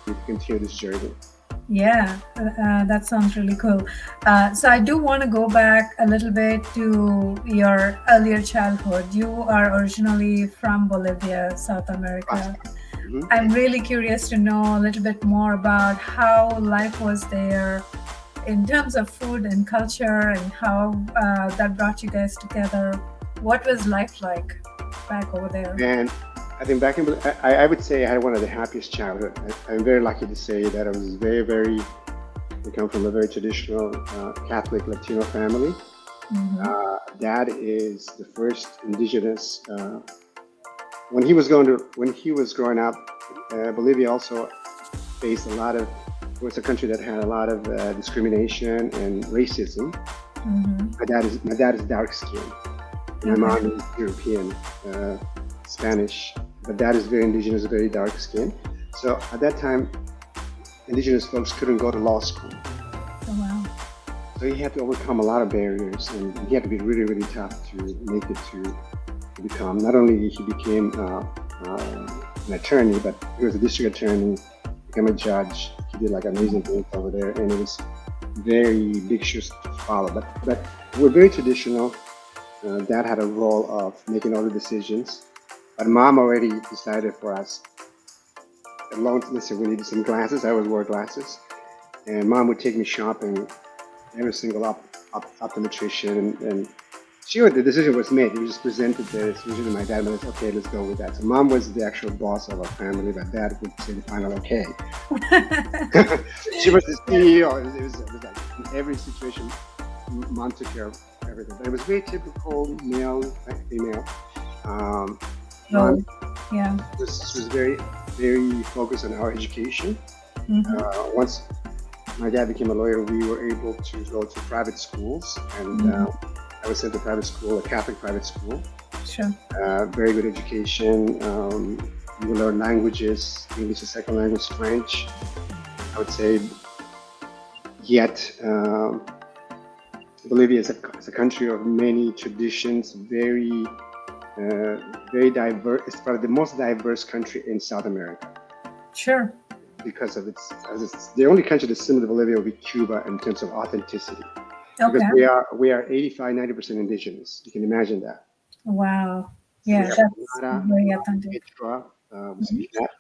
to continue this journey. Yeah, that sounds really cool. So I do want to go back a little bit to your earlier childhood. You are originally from Bolivia, South America. Mhm. I'm really curious to know a little bit more about how life was there in terms of food and culture and how that brought you guys together. What was life like back over there? And I think back in, I would say I had one of the happiest childhood. I'm very lucky to say that I was we come from a very traditional Catholic Latino family. Mm-hmm. Dad is the first indigenous. When he was growing up, Bolivia also faced a lot of. It was a country that had a lot of discrimination and racism. Mm-hmm. My dad is dark skinned. My Okay. mom is European, uh, Spanish, but dad is very indigenous, very dark skinned. So at that time, indigenous folks couldn't go to law school. Oh, wow. So he had to overcome a lot of barriers, and he had to be really, really tough to make it to become. Not only he became an attorney, but he was a district attorney, became a judge. He did like amazing things over there, and it was very big shoes to follow. But we're very traditional. Dad had a role of making all the decisions, but mom already decided for us. Alone, listen, we needed some glasses. I always wore glasses, and mom would take me shopping every single optometrician, and she the decision was made. We just presented the decision to my dad, and I said, okay, let's go with that. So mom was the actual boss of our family, but dad would say the final okay. She was the CEO. It was like in every situation, mom took care of everything. But it was very typical male, female. Um, Mom Oh, yeah. was very, very focused on our education. Mm-hmm. Once my dad became a lawyer, we were able to go to private schools, and Mm-hmm. I was sent to private school, a Catholic private school. Sure. Very good education. You learn languages, English as second language, French. I would say, yet Bolivia is a country of many traditions, uh, very diverse. It's probably the most diverse country in South America Sure. because of as it's the only country that's similar to Bolivia will be Cuba in terms of authenticity. Because Okay. we are 85, 90% indigenous. You can imagine that. Wow. So we Yeah, have that's Mara, very authentic. Quechua, we Mhm. speak that.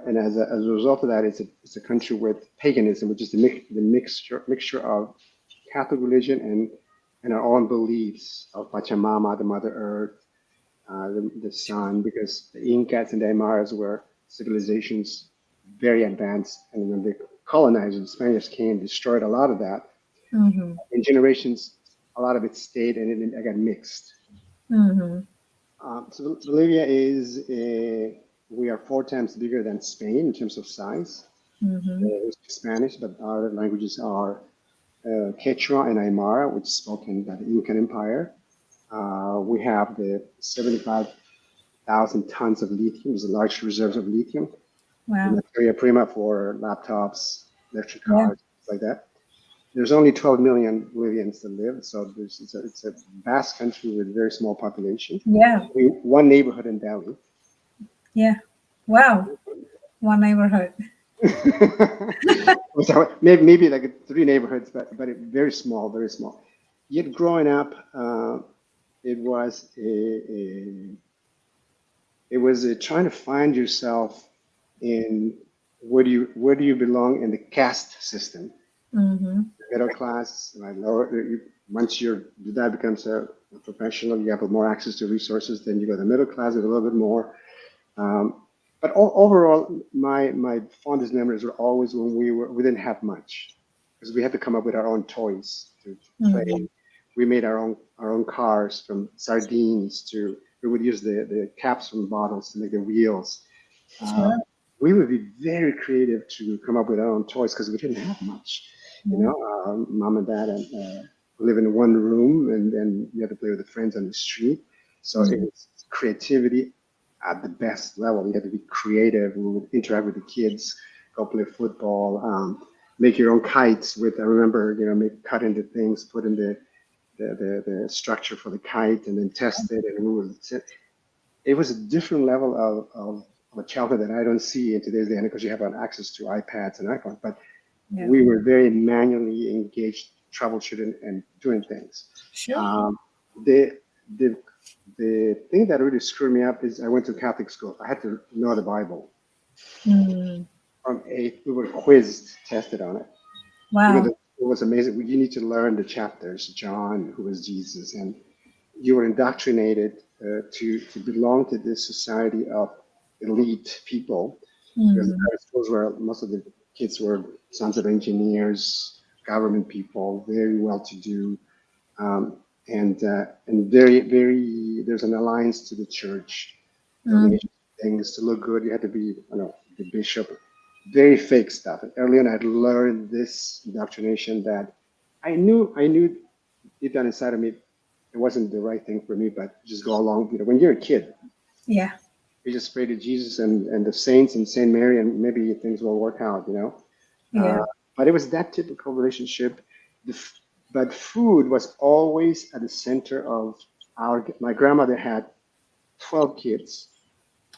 And as a result of that, it's a country with paganism, which is the mixture of Catholic religion and our own beliefs of Pachamama, the Mother Earth, the sun, because the Incas and the Aymaras were civilizations very advanced, and when the colonizers, the Spaniards came, destroyed a lot of that. Mm-hmm. In generations, a lot of it stayed and it got mixed. Mm-hmm. So Bolivia we are 4 times bigger than Spain in terms of size. Mm-hmm. We speak Spanish, but our languages are Quechua and Aymara, which is spoken by the Incan Empire. We have the 75,000 tons of lithium. There's large reserves of lithium, the Wow. materia prima for laptops, electric Yeah. cars, things like that. There's only 12 million Bolivians that live, so it's a vast country with a very small population. Yeah. One neighborhood in Delhi. Yeah. Wow. One neighborhood. So maybe like three neighborhoods, but very small, very small. Yet growing up, it was trying to find yourself in where do you belong in the caste system. Mm-hmm. Middle class, like once your dad becomes a professional, you have more access to resources. Then you go to the middle class with a little bit more. Um, but overall, my fondest memories were always when we didn't have much because we had to come up with our own toys to Mm-hmm. play. We made our own cars from sardines to we would use the caps from bottles to make the wheels. Uh, Sure. we would be very creative to come up with our own toys because we didn't have much. You Yeah. know, mom and dad and live in one room, and then you had to play with the friends on the street. So it Mm-hmm. was creativity at the best level. You had to be creative. We would interact with the kids, go play football, make your own kites. I remember, cut into things, put in the structure for the kite, and then test it. And it was a different level of of a childhood that I don't see in today's day, and because you have access to iPads and iPhones. But Yeah. we were very manually engaged, troubleshooting and doing things. Sure. Um, the the the thing that really screwed me up is I went to Catholic school. I had to know the Bible Mm. from eighth. We were quizzed, tested on it. Even Wow. though it was amazing, you need to learn the chapters. John, who was Jesus, and you were indoctrinated to belong to this society of elite people, because the Mm. private schools where most of the kids were sons of engineers, government people, very well to do, and very there's an alliance to the church, Mm. donation things to look good. You had to be, the bishop, very fake stuff. And early on, I'd learned this indoctrination that I knew deep down inside of me, it wasn't the right thing for me, but just go along. When you're a kid, Yeah. you just pray to Jesus and the saints and Saint Mary, and maybe things will work out. Yeah. But it was that typical relationship. The, but food was always at the center of my grandmother had 12 kids,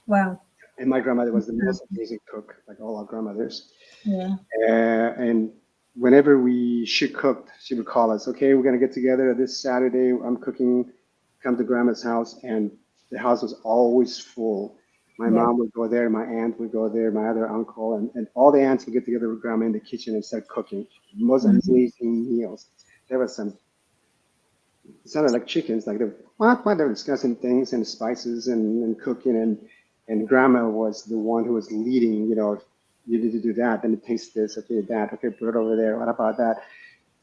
Wow. and my grandmother was the Mm. most amazing cook, like all our grandmothers. Yeah. And whenever she cooked, she would call us, okay, we're going to get together this Saturday. I'm cooking, come to grandma's house. And the house was always full. My Yeah. mom would go there, my aunt would go there, my other uncle, and all the aunts would get together with grandma in the kitchen and start cooking. The most Mm. amazing meals. There was some, it sounded like chickens, like they were discussing things and spices and cooking, and grandma was the one who was leading. You need to do that, then it tastes this, okay, that, okay, put it over there. What about that?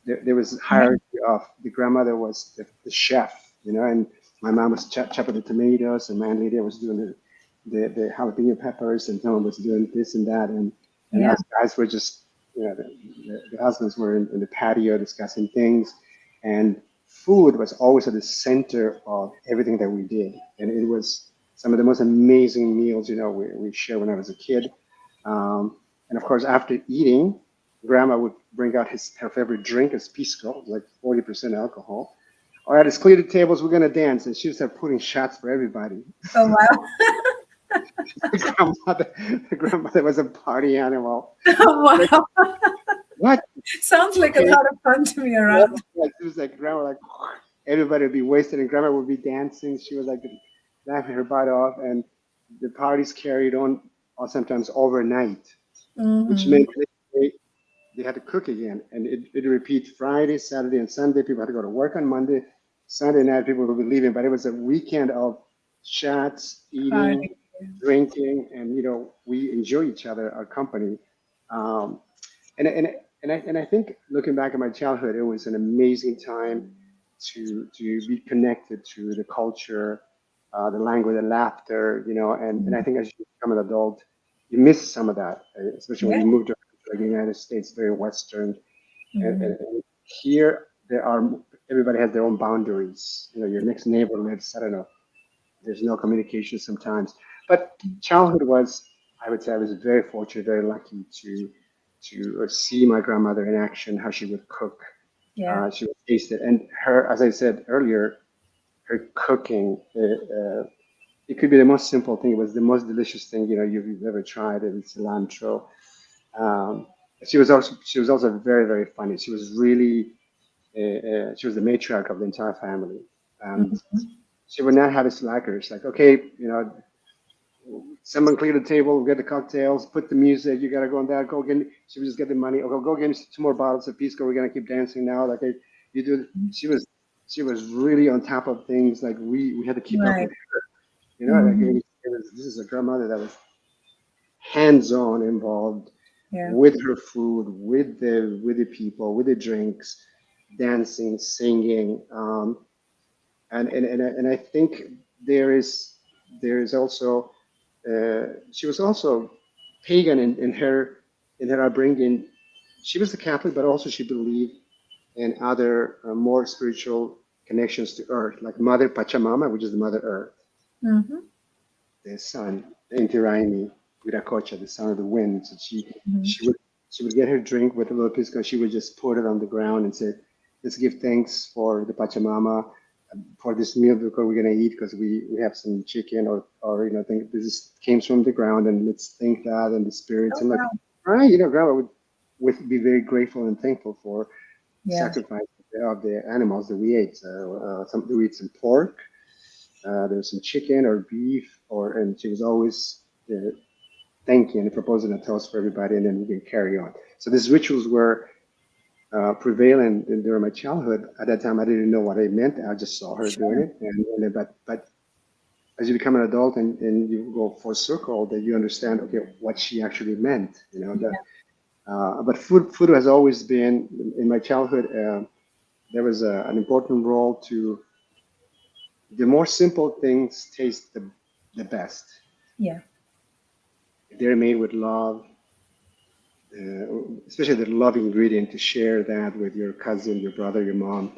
There was Right. hierarchy of the grandmother was the chef, and my mom was chopping the tomatoes, and my aunt Lydia was doing the jalapeno peppers, and someone was doing this and that, and Yeah. us guys were just, the husbands were in the patio discussing things, and food was always at the center of everything that we did, and it was some of the most amazing meals, we shared when I was a kid, and of course after eating, grandma would bring out her favorite drink as pisco, like 40% alcohol. All right, let's clear the tables. We're gonna dance, and she would start putting shots for everybody. Oh, wow. The grandmother was a party animal. Like, Wow. what? Sounds like a Okay. lot of fun to be Yeah, around. like, it was like grandma, like everybody would be wasted, and grandma would be dancing. She was like laughing her butt off, and the parties carried on, or sometimes overnight, which Mm-hmm. meant they had to cook again, and it repeat Friday, Saturday, and Sunday. People had to go to work on Monday. Sunday night, people would be leaving, but it was a weekend of chats, eating, Party. drinking, and we enjoy each other, our company. Um, and I think looking back at my childhood, it was an amazing time to be connected to the culture, the language, the laughter, and I think as you become an adult, you miss some of that, especially when Yeah. you move to like the United States, very Western, Mm-hmm. and here everybody has their own boundaries. Your next neighbor lives, I don't know, there's no communication sometimes. But childhood was, I would say, I was very fortunate, very lucky to see my grandmother in action, how she would cook. Yeah. She would taste it, and her, as I said earlier, her cooking. It could be the most simple thing. It was the most delicious thing you've ever tried. It was cilantro. Um, she was also very very funny. She was the matriarch of the entire family, and Mm-hmm. she would not have a slackers. Like, okay, someone clear the table, get the cocktails, put the music. You gotta go on that. Go get. She would just get the money. Okay, go get me 2 more bottles of pisco. We're gonna keep dancing now. Like, you do. She was really on top of things. Like we had to keep up Right. with her. Like Mm-hmm. this is a grandmother that was hands-on involved Yeah. with her food, with the people, with the drinks, dancing, singing, and I think there is also she was also pagan in her upbringing. She was a Catholic, but also she believed in other more spiritual connections to Earth, like Mother Pachamama, which is the Mother Earth, Mm-hmm. the sun, Inti Raimi, Viracocha, the son of the wind. So Mm-hmm. she would get her drink with a little pisco. She would just put it on the ground and say, "Let's give thanks for the Pachamama." for this meal because we're gonna eat because we have some chicken or think this is, came from the ground and let's thank that and the spirits Oh, and like wow. right, grandma would be very grateful and thankful for Yeah. sacrifice of the animals that we ate. We ate some pork, there's some chicken or beef, and she was always thanking and proposing a toast for everybody, and then we can carry on. So these rituals were prevalent during my childhood. At that time, I didn't know what it meant. I just saw her doing Sure. it, but as you become an adult and you go full circle, that you understand, okay, what she actually meant. But food has always been in my childhood. There was an important role to the more simple things taste the best. Yeah. If they're made with love, especially the love ingredient to share that with your cousin, your brother, your mom.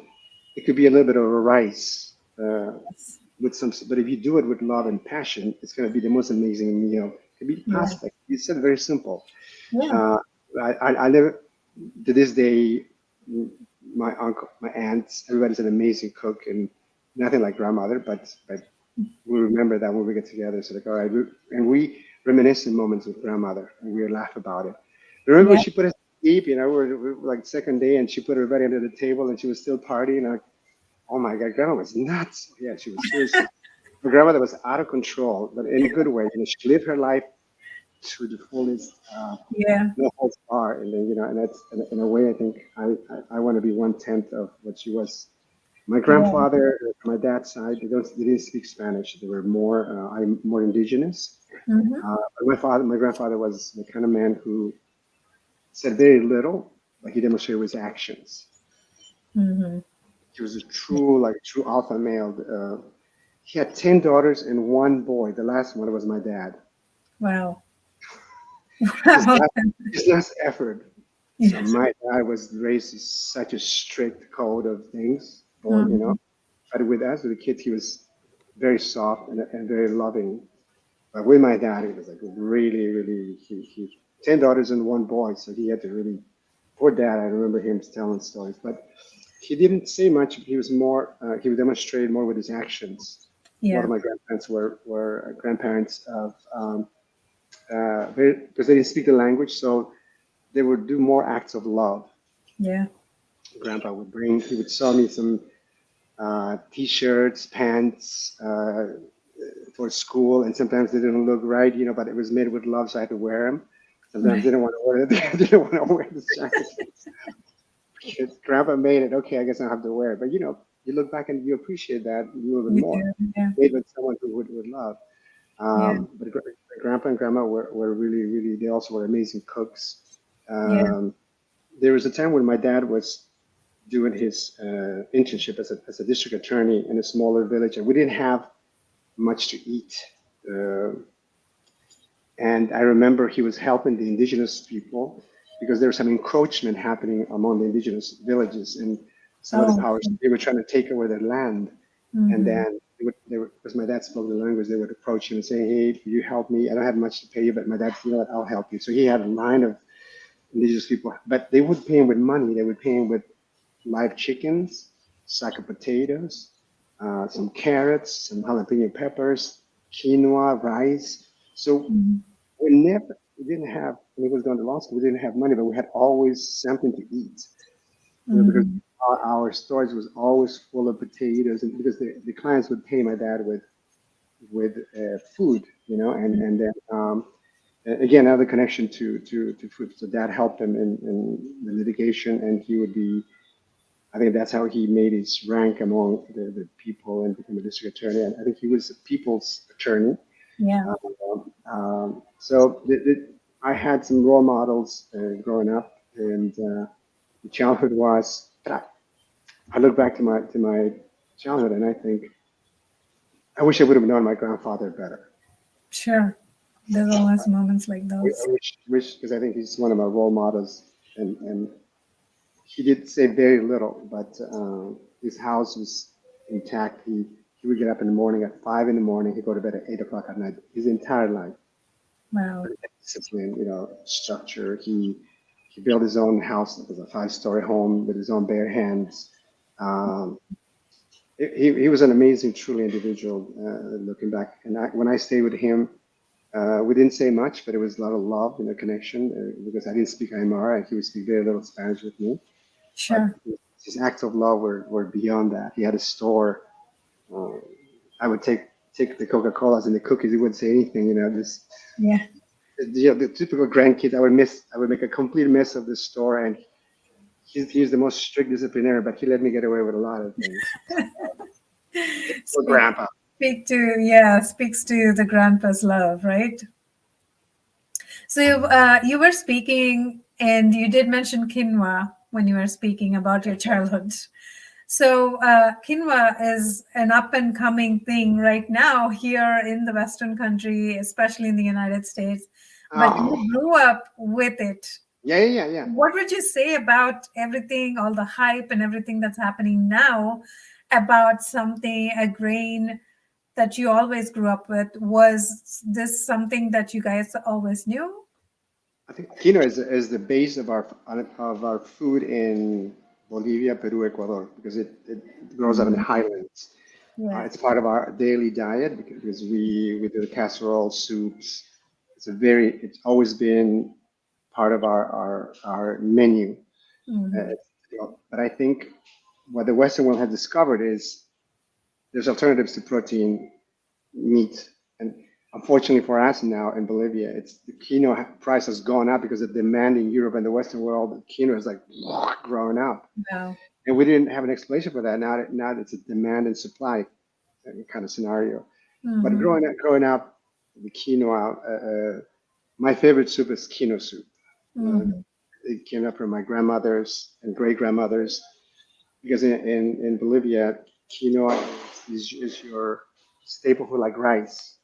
It could be a little bit of a rice Yes. with some, but if you do it with love and passion, it's going to be the most amazing meal. It could be Yeah. pasta. You said very simple. Yeah. Uh, I never, to this day, my uncle, my aunts, everybody's an amazing cook and nothing like grandmother, but we remember that when we get together. So like, all right, and we reminisce in moments with grandmother and we laugh about it. Remember when Yeah. she put us to sleep, we were like second day and she put everybody under the table and she was still partying. Like, oh my God, grandma was nuts. Yeah, she was, my grandmother was out of control, but in a good way. She lived her life to the fullest, Yeah. no holds bar. And then, and that's in a way, I think I want to be 1/10 of what she was. My Yeah. grandfather, my dad's side, they didn't speak Spanish. They were more, I'm more indigenous. Mm-hmm. My grandfather was the kind of man who said very little, but he demonstrated with actions. Mm-hmm. He was a true alpha male. He had 10 daughters and one boy. The last one was my dad. Wow. His Wow. last, his last effort. So Yes. my dad was raised in such a strict code of things, Mm-hmm. But with us, with the kids, he was very soft and very loving. But with my dad, it was like really, really, he 10 daughters and one boy. So he had to really, poor dad, I remember him telling stories, but he didn't say much. He was more, he would demonstrate more with his actions. A lot Yeah. of my grandparents were grandparents of, because they didn't speak the language. So they would do more acts of love. Yeah. Grandpa would he would sell me some t-shirts, pants, for school, and sometimes they didn't look right, but it was made with love, so I had to wear them. Sometimes they Right. didn't want to wear it. They didn't want to wear the jacket because Grandpa made it. Okay, I guess I have to wear it. But you look back and you appreciate that a little bit You more. do. Yeah. Made with someone who would love. Yeah. But Grandpa and Grandma were really, really. They also were amazing cooks. Yeah. Um, there was a time when my dad was doing his internship as a district attorney in a smaller village, and we didn't have much to eat. Uh, And I remember he was helping the indigenous people because there was some encroachment happening among the indigenous villages, and some of the Oh. powers they were trying to take over their land. And Mm-hmm. then because my dad spoke the language, they would approach him and say, "Hey, will you help me? I don't have much to pay you, but my dad, you know what? I'll help you." So he had a line of indigenous people, but they would pay him with money. They would pay him with live chickens, sack of potatoes, some carrots, some jalapeno peppers, quinoa, rice. So Mm-hmm. we didn't have, when he was going to law school, we didn't have money, but we had always something to eat, because Mm-hmm. our storage was always full of potatoes, and because the clients would pay my dad with food, and then again, another connection to food. So dad helped him in the litigation, and he would be. I think that's how he made his rank among the people and became a district attorney. And I think he was a people's attorney. Yeah. So I had some role models growing up, and the childhood was. I look back to my childhood, and I think I wish I would have known my grandfather better. Sure. There's always moments like I those. wish because I think he's one of my role models, and he did say very little, but his house was intact. He would get up in the morning at 5 in the morning. He'd go to bed at 8 o'clock at night. His entire life, Wow. discipline, structure. He built his own house. It was a 5-story home with his own bare hands. Um, he was an amazing, truly individual. Looking back, and when I stayed with him, we didn't say much, but it was a lot of love, connection. Because I didn't speak Aymara, and he would speak very little Spanish with me. But Sure. his acts of love were beyond that. He had a store. Uh, I would take the Coca Colas and the cookies. He wouldn't say anything, just Yeah. the typical grandkid. I would make a complete mess of the store, and he's the most strict disciplinarian, but he let me get away with a lot of things. Poor Speak, grandpa. speaks to the grandpa's love, right? So you were speaking, and you did mention quinoa when you were speaking about your childhood. So quinoa is an up and coming thing right now here in the Western country, especially in the United States. But Oh, you grew up with it. yeah, yeah, yeah, yeah. What would you say about everything, all the hype and everything that's happening now about something, a grain that you always grew up with? Was this something that you guys always knew? I think quinoa is the base of our food in Bolivia, Peru, Ecuador, because it grows up in the Mhm. highlands. Yeah. It's part of our daily diet because we do the casserole soups. It's always been part of our menu. Mhm. But I think what the Western world has discovered is there's alternatives to protein meat. And unfortunately for us now in Bolivia, it's the quinoa price has gone up because of demand in Europe and the Western world. Quinoa is like growing up, No. and we didn't have an explanation for that. Now it's a demand and supply kind of scenario. But Hmm. growing up, the quinoa. My favorite soup is quinoa soup. Uh, Hmm. it came up from my grandmothers and great grandmothers because in Bolivia, quinoa is your staple food like rice.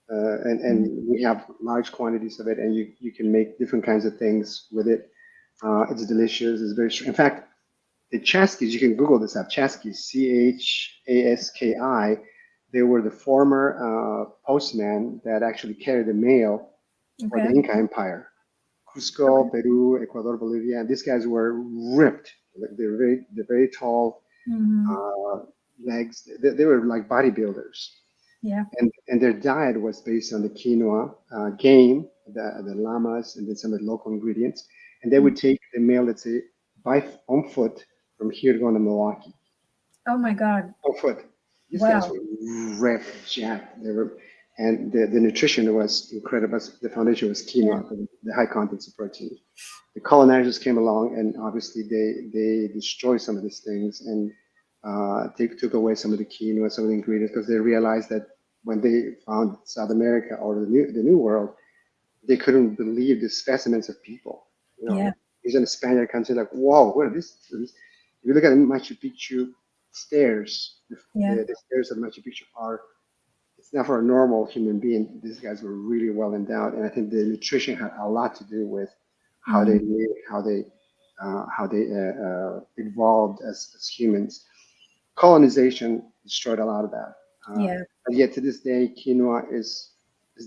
And we have large quantities of it, and you can make different kinds of things with it. It's delicious. It's very. In fact, the Chaskis, you can Google this up. Chaskis, Chaski. They were the former postman that actually carried the mail for the Okay. Inca Empire. Okay. Cusco, Peru, Ecuador, Bolivia. And these guys were ripped. Like they're very tall, Hmm. uh, legs. They were like bodybuilders, Yeah. and their diet was based on the quinoa, game, the llamas, and then some of the local ingredients. And they would take the mail, let's say, on foot from here going to Milwaukee Oh my God. on foot. These guys Wow. were ripped, jacked. They were, and the nutrition was incredible. The foundation was Yeah. quinoa, the high contents of protein. The colonizers came along, and obviously they destroyed some of these things and they took away some of the quinoa, some of the ingredients, because they realized that when they found South America or the New World, they couldn't believe the specimens of people. Yeah. Even a Spaniard comes in like, "Whoa, what are this?" If you look at Machu Picchu stairs, Yeah. the stairs of Machu Picchu are it's not for a normal human being. These guys were really well endowed, and I think the nutrition had a lot to do with how they Hmm. lived, how they evolved as humans. Colonization destroyed a lot of that. Yeah. But yet to this day, quinoa is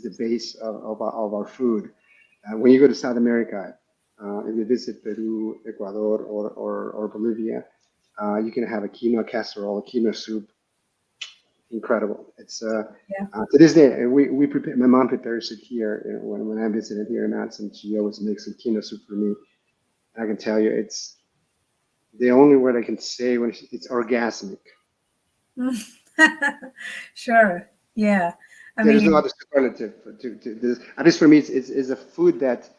the base of our food. When you go to South America, if you visit Peru, Ecuador, or Bolivia, you can have a quinoa casserole, a quinoa soup. Incredible. It's Yeah. to this day, we prepare. My mom prepares it here when I'm visiting here in Madison. She always makes some quinoa soup for me. And I can tell you, it's the only word I can say when it's orgasmic. Sure. Yeah. I There is no mean, other superlative to this. At least for me, it's a food that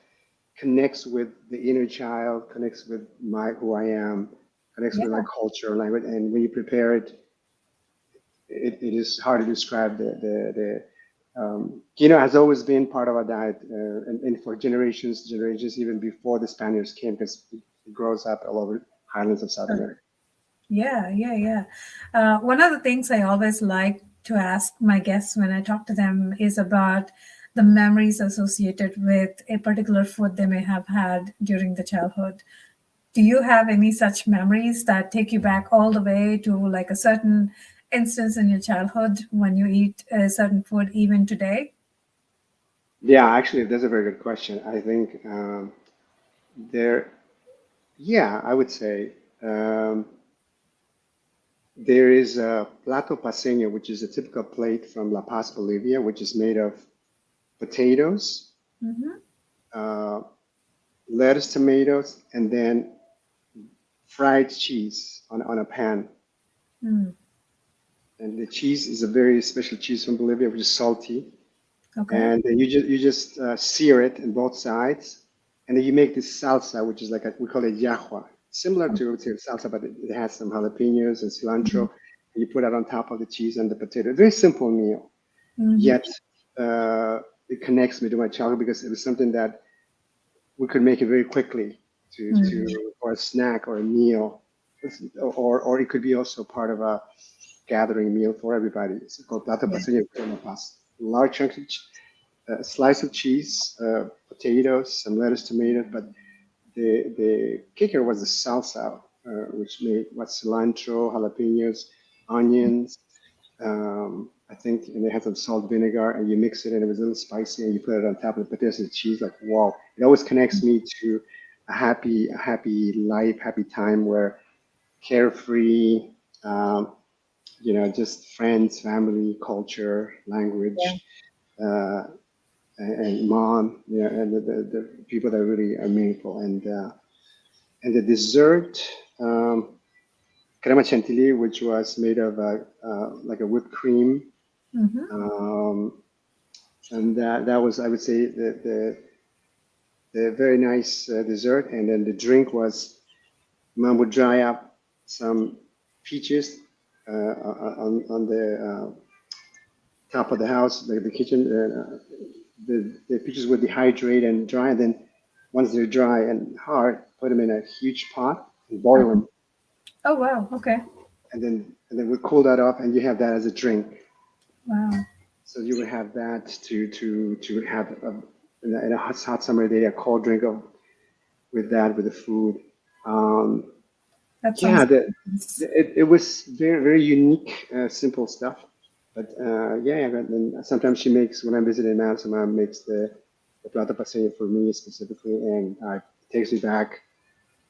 connects with the inner child, connects with my who I am, connects with my yeah. culture, language. And when you prepare it, it is hard to describe quinoa has always been part of our diet, and for generations, even before the Spaniards came, because it grows up all over highlands of South America. Yeah, yeah, yeah. One of the things I always like to ask my guests when I talk to them is about the memories associated with a particular food they may have had during the childhood. Do you have any such memories that take you back all the way to like a certain instance in your childhood when you eat a certain food even today? Yeah, actually, that's a very good question. I think there, yeah, I would say. Um, There is a plato paceño, which is a typical plate from La Paz, Bolivia, which is made of potatoes, Mm-hmm. uh, lettuce, tomatoes, and then fried cheese on a pan. Mm. And the cheese is a very special cheese from Bolivia, which is salty. Okay. And then you just sear it on both sides, and then you make this salsa, which is like we call it yahua, similar to salsa, but it has some jalapenos and cilantro. And you put it on top of the cheese and the potato. Very simple meal, Mm-hmm. yet uh, it connects me to my childhood because it was something that we could make it very quickly Mm. to for a snack or a meal, or it could be also part of a gathering meal for everybody. It's called plato Yeah. paceño con papas. Large chunks of a slice of cheese, potatoes, some lettuce, tomato. But the kicker was the salsa, which made what cilantro, jalapenos, onions. I think, and they had some salt, vinegar, and you mix it, and it was a little spicy, and you put it on top of the potatoes and cheese. Like wow, it always connects me to a happy life, happy time where carefree. Um, just friends, family, culture, Yeah. language, uh, and mom, and the people that really are meaningful. And the dessert, crema chantilly, which was made of like a whipped cream, Mm-hmm. um, and that was, I would say, the very nice dessert. And then the drink was mom would dry up some peaches on the top of the house, like the kitchen. The peaches would dehydrate and dry, and then once they're dry and hard, put them in a huge pot and boil Uh-huh. them, Oh wow. Okay. and then we cool that off, and you have that as a drink. Wow. So you would have that to have in a hot summer day, a cold drink with that with the food. Um, That yeah, sounds nice. it was very very unique, simple stuff. But yeah, and then sometimes she makes when I'm visiting Madison, mom makes the plato paseño for me specifically, and it takes me back.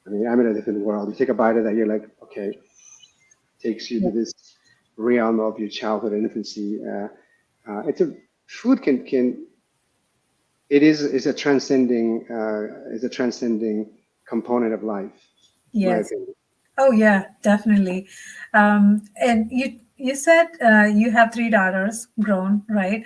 I mean, I'm in a different world. You take a bite of that, you're like, okay, takes you Yeah. to this realm of your childhood and infancy. It's a food can it is a transcending component of life, in my Yes. opinion. Oh yeah, definitely. And you said you have three daughters, grown, right?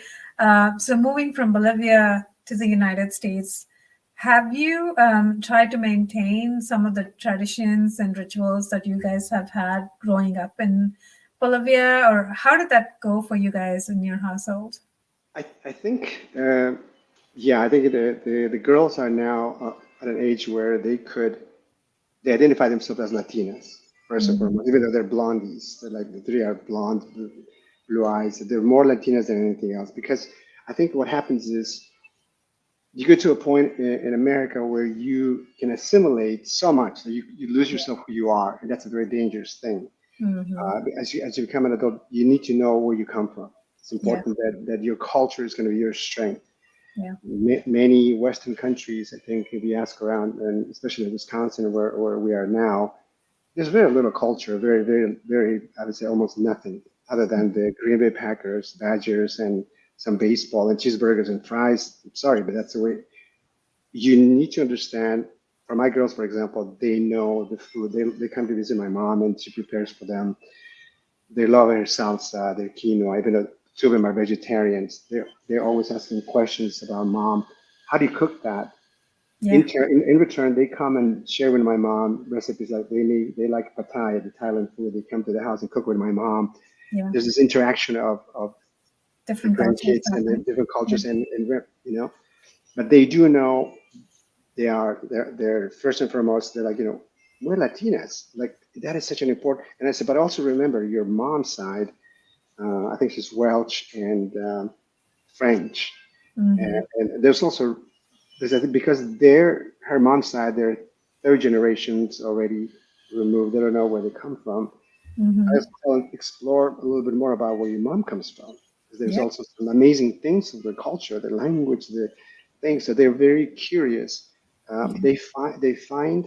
So moving from Bolivia to the United States, have you tried to maintain some of the traditions and rituals that you guys have had growing up in Bolivia, or how did that go for you guys in your household? I think yeah, I think the girls are now at an age where they identify themselves as Latinas first and Mhm. foremost, even though they're blondies. They're like the three are blonde, blue eyes. They're more Latinas than anything else because I think what happens is you get to a point in America where you can assimilate so much that you lose yourself who you are, and that's a very dangerous thing. Mhm. As you become an adult, you need to know where you come from. It's Yeah, important that your culture is going to be your strength. yeah, Many Western countries, I think, if you ask around, and especially in Wisconsin, where we are now, there's very little culture, very, very, very, I would say almost nothing other than the Green Bay Packers, Badgers, and some baseball and cheeseburgers and fries. I'm sorry, but that's the way you need to understand. For my girls, for example, they know the food. They come to visit my mom and she prepares for them. They love her salsa, their quinoa, even though two of them are vegetarians. They're always asking questions about mom. How do you cook that? yeah, In return, they come and share with my mom recipes like they like pad thai, the Thailand food. They come to the house and cook with my mom. yeah. There's this interaction of the Different cultures grandkids and the happening. different Yeah, cultures but they do know they're first and foremost they're like we're Latinas, like that is such an important. And I said, but also remember your mom's side. I think she's Welsh and French, mm-hmm. and there's also I think because they're her mom's side, they're third generations already removed. They don't know where they come from. I Mm-hmm. just tell them explore a little bit more about where your mom comes from, because there's Yeah, also some amazing things of the culture, the language, the things. So they're very curious. yeah, They find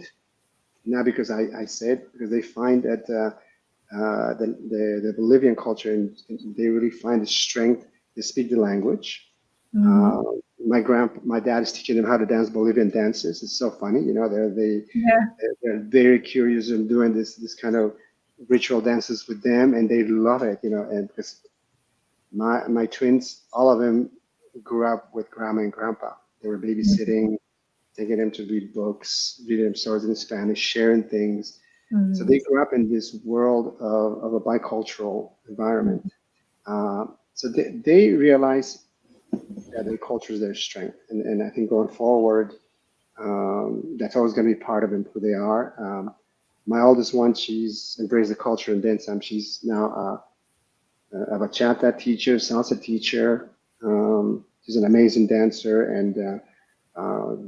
now because I said because they find that. the Bolivian culture, and they really find the strength. They speak the language. Mm-hmm. Uh, my dad is teaching them how to dance Bolivian dances. It's so funny, Yeah. they're very curious in doing this kind of ritual dances with them, and they love it, and because my twins, all of them grew up with grandma and grandpa. They were babysitting, taking them to read books, reading them stories in Spanish, sharing things. So Mm-hmm. they grew up in this world of a bicultural environment. So they realize that their culture is their strength. And I think going forward, that's always going to be part of them, who they are. My oldest one, she's embraced the culture and then some. She's now a bachata teacher, salsa teacher. She's an amazing dancer and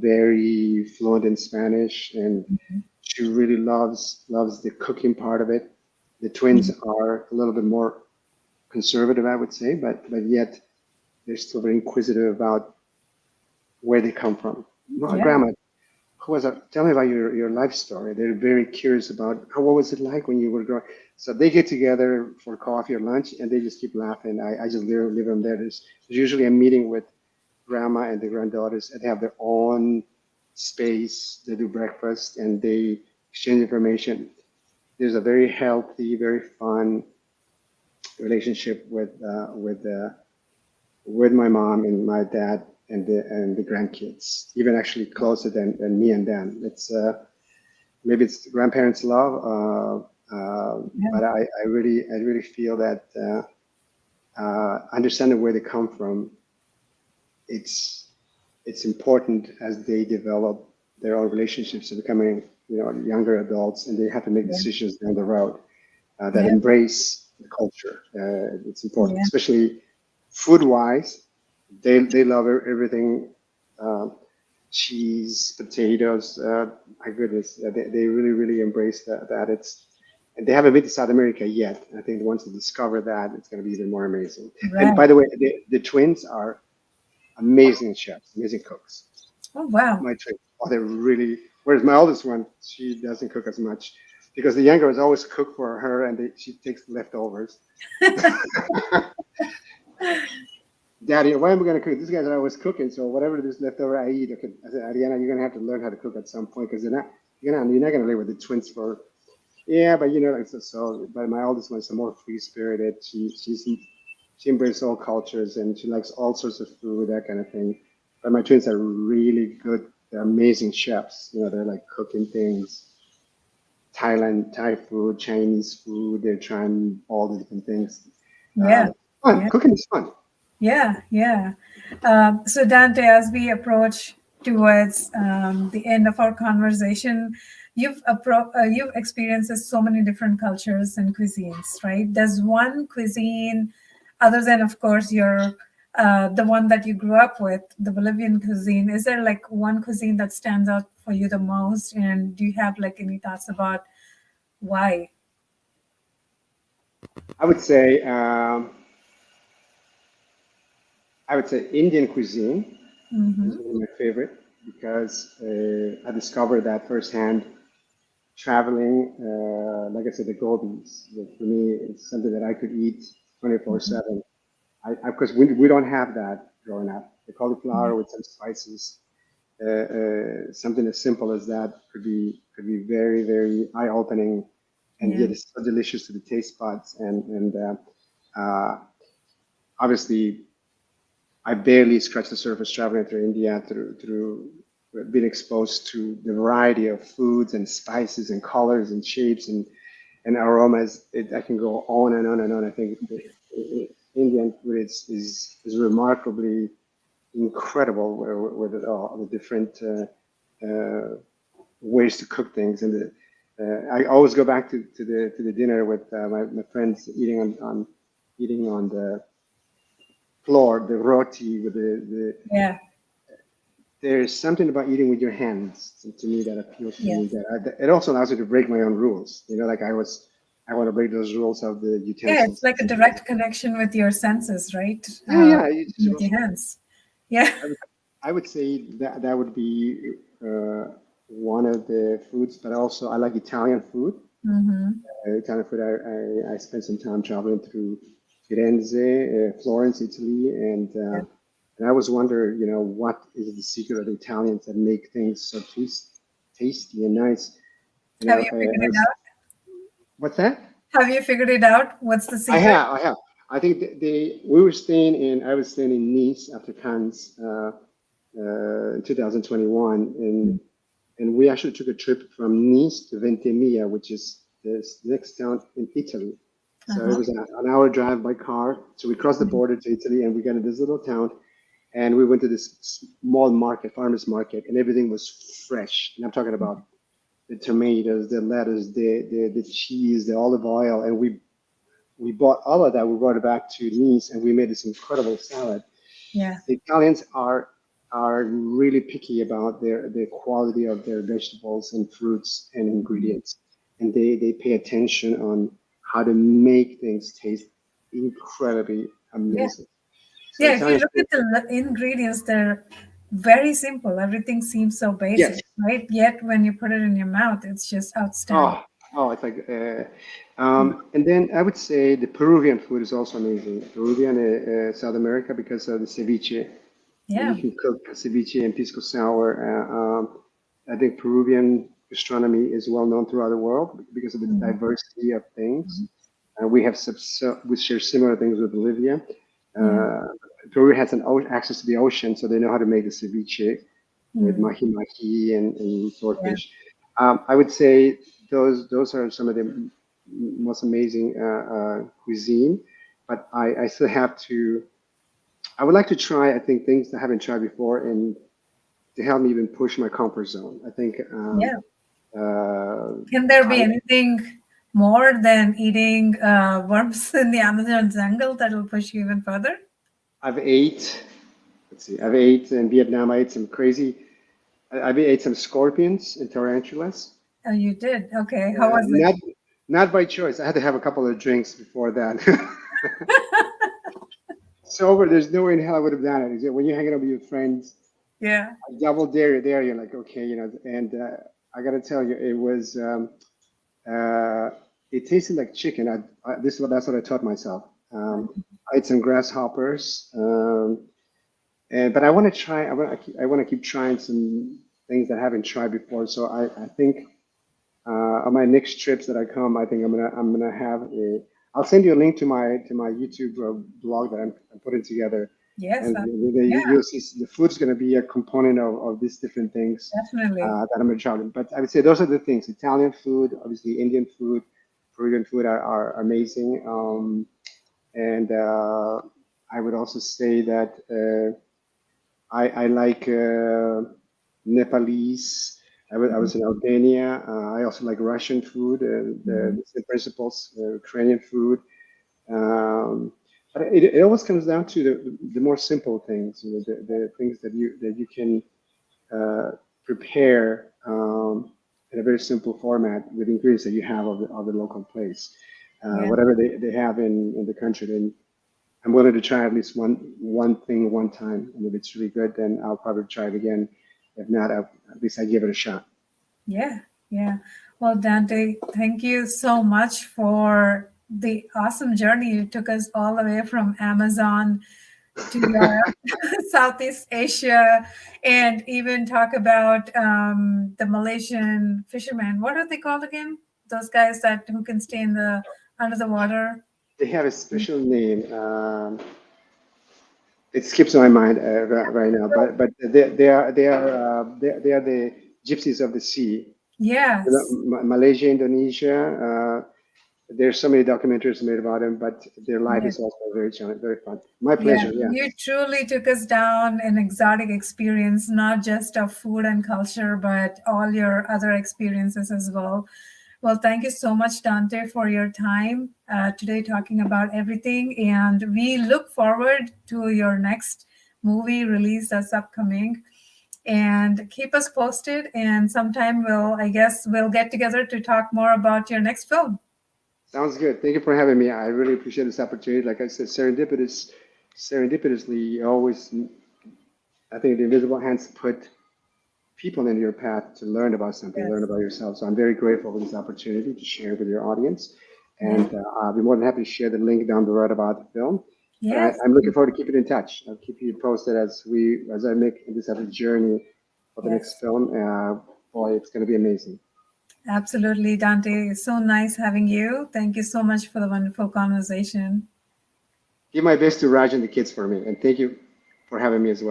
very fluent in Spanish, and she really loves the cooking part of it. The twins are a little bit more conservative, I would say, but yet they're still very inquisitive about where they come from. Yeah. Grandma, who was that? Tell me about your life story. They're very curious about what was it like when you were growing. So they get together for coffee or lunch, and they just keep laughing. I just leave them there. There's usually a meeting with grandma and the granddaughters, and they have their own space. They do breakfast and they exchange information. There's a very healthy, very fun relationship with my mom and my dad and the grandkids, even actually closer than me and them. It's maybe it's grandparents' love, Yeah. but I really feel that understanding where they come from, it's it's important as they develop their own relationships and becoming younger adults, and they have to make Yeah. decisions down the road that Yeah. embrace the culture. It's important, Yeah. especially food wise. They love everything. Uh, Cheese, potatoes. My goodness, they really embrace that. And they haven't been to South America yet. I think once they discover that, it's going to be even more amazing. And Right. by the way, the twins are amazing chefs, amazing cooks. Oh, wow. My twins, oh, they're really. Whereas my oldest one, she doesn't cook as much because the younger is always cook for her, and she takes leftovers. Daddy, why am I going to cook? These guys are always cooking, so whatever is left over, I eat. Okay, I said, Ariana, you're going to have to learn how to cook at some point because you're not going to live with the twins for. Yeah, but like, but my oldest one is more free spirited. She embraces all cultures and she likes all sorts of food, that kind of thing. But my twins are really good. They're amazing chefs. They're like cooking things, Thai food, Chinese food. They're trying all the different things. Yeah. Fun. Yeah. Cooking is fun. Yeah. Yeah. So, Dante, as we approach towards the end of our conversation, you've experienced so many different cultures and cuisines, right? Does one cuisine, other than, of course, your the one that you grew up with, the Bolivian cuisine, is there like one cuisine that stands out for you the most? And do you have like any thoughts about why? I would say Indian cuisine is Mm-hmm. one of my favorite because I discovered that firsthand traveling. Like I said, the gobis. For me, it's something that I could eat 24/7. Because we don't have that growing up. The cauliflower with some spices, something as simple as that could be very very eye opening, and Yeah. yet it's so delicious to the taste buds. And obviously I barely scratched the surface traveling through India, through being exposed to the variety of foods and spices and colors and shapes and aromas. I can go on and on and on. I think Indian food is remarkably incredible with all the different ways to cook things. And I always go back to the dinner with my friends eating on the floor, the roti with the Yeah. there's something about eating with your hands to me that appeals to me. Yes. It also allows you to break my own rules. Like I want to break those rules of the Yeah, it's utensils. like a direct connection with your senses, right? Yeah, yeah. With your hands. Yeah. I would, I would say that would be one of the foods, but also I like Italian food. Mm-hmm. Italian food. I spent some time traveling through Firenze, Florence, Italy, Yeah. and I was wondering, what is the secret of the Italians that make things so tasty and nice? Have you figured I it was, out? what's that? Have you figured it out? What's the I secret? have, I have. I think we were staying in, I was staying in Nice after Cannes in 2021, and we actually took a trip from Nice to Ventimiglia, which is the next town in Italy. So it Uh-huh. was an hour drive by car. So we crossed the border to Italy, and we got to this little town, and we went to this small market, farmers market, and everything was fresh. And I'm talking about the tomatoes, the lettuce, the cheese, the olive oil, and we bought all of that. We brought it back to Nice, and we made this incredible salad. Yeah. The Italians are really picky about the quality of their vegetables and fruits and ingredients, and they pay attention on how to make things taste incredibly Yeah. amazing. So Yeah. If you Italian look food, at the ingredients, they're very simple. Everything seems so yes. basic, right? Yet when you put it in your mouth, it's just outstanding. Oh, it's like, and then I would say the Peruvian food is also amazing. Peruvian, South America, because of the ceviche. You Yeah. can cook ceviche and pisco sour. I think Peruvian gastronomy is well known throughout the world because of the Mhm. diversity of things. We have we share similar things with Bolivia. Yeah. Uh, Peru has access to the ocean, so they know how to make the ceviche with Mm. mahi mahi and Yeah. swordfish. I would say those are some of the most amazing cuisine, but I still have to. I would like to try, I think, things I haven't tried before and to help me even push my comfort zone. I think Yeah. uh, Can there be Thai, anything more than eating worms in the Amazon jungle that will push you even further? I've ate, let's see, I've ate in Vietnam, I ate some crazy, I've ate some scorpions and tarantulas. Oh, you did. Okay. How was it? Not by choice. I had to have a couple of drinks before that. Sober, there's no way in hell I would have done it. When you're hanging out with your friends, Yeah. double dare you there, you're like, okay, and I got to tell you, it was. Uh, it tasted like chicken. That's what I taught myself. I ate some grasshoppers, and but I want to try. I want to keep trying some things that I haven't tried before. So I think on my next trips that I come, I think I'm gonna have a. I'll send you a link to my YouTube blog that I'm putting together, Yes. and Yeah, you'll see the food's gonna be a component of these different things definitely. that I'm gonna try. But I would say those are the things: Italian food, obviously Indian food, Peruvian food are amazing, and I would also say that. I like Nepalese. I was in Albania. I also like Russian food, Mhm. the same principles, Ukrainian food. Um, but it always comes down to the more simple things, the things that you can uh, prepare in a very simple format with ingredients that you have of the local place. Yeah. Whatever they have in the country, then I'm willing to try at least one thing one time, and if it's really good, then I'll probably try it again. If not, at least I give it a shot. Yeah. Yeah. Well, Dante, thank you so much for the awesome journey. You took us all the way from Amazon to Europe, Southeast Asia, and even talk about the Malaysian fishermen. What are they called again? Those guys that who can stay in the under the water. They have a special name. It skips my mind right now, but they are the gypsies of the sea. Yes. Malaysia, Indonesia. There's so many documentaries made about them, but their life Yes. is also very challenging, very fun. My Yeah, pleasure. Yeah, you truly took us down an exotic experience, not just of food and culture, but all your other experiences as well. Well, thank you so much, Dante, for your time today talking about everything. And we look forward to your next movie release that's upcoming. And keep us posted. And sometime I guess, we'll get together to talk more about your next film. sounds good. Thank you for having me. I really appreciate this opportunity. Like I said, serendipitously, always. I think the invisible hands put people in your path to learn about something, learn Yes. about yourself. So I'm very grateful for this opportunity to share with your audience. Yeah. And I'll be more than happy to share the link down the road about the film. But Yes. I'm looking forward to keeping in touch. I'll keep you posted as I make this other journey for the next Yes. film. Boy, it's going to be amazing. Absolutely, Dante. It's so nice having you. Thank you so much for the wonderful conversation. Give my best to Raj and the kids for me. And thank you for having me as well.